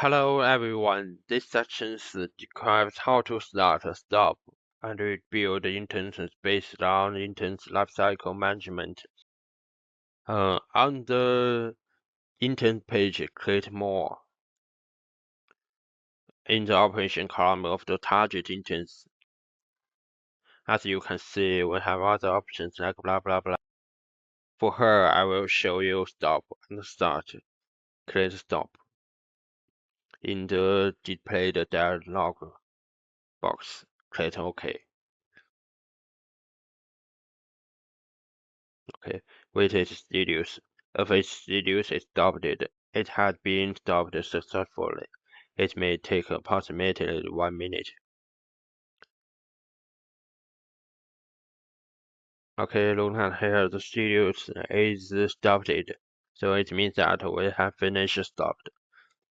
Hello everyone, this section describes how to start, stop, and rebuild instances based on instance lifecycle management. On the instance page, click More in the operation column of the target instance. As you can see, we have other options like blah blah blah. For her, I will show you stop and start. Click Stop in the displayed dialog box. Click OK. Okay, wait is reduced. If it's reduced is stopped, it had been stopped successfully. It may take approximately 1 minute. Okay, look at here, the reduce is stopped, so it means that we have finished stopped.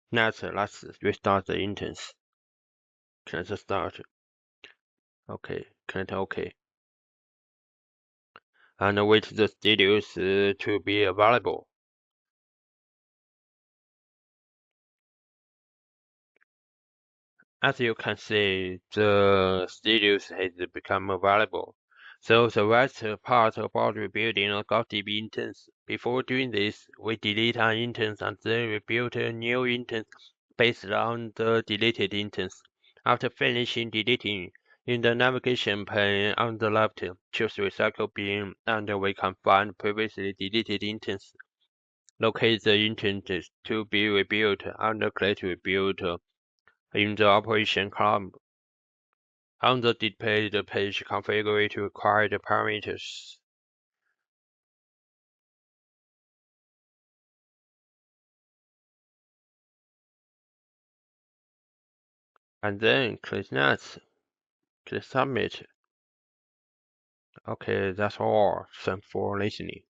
Next, let's restart the instance. Click start. Okay, click OK. And wait the reduce to be available. As you can see, the studios has become available. So the rest part about rebuilding a GaussDB instance. Before doing this, we delete an instance and then rebuild a new instance based on the deleted instance. After finishing deleting, in the navigation pane on the left, choose Recycle Bin and we can find previously deleted instance. Locate the instance to be rebuilt and click Rebuild in the operation column. On the displayed page, configure required parameters. And then click Next. Click Submit. Okay, that's all. Thanks for listening.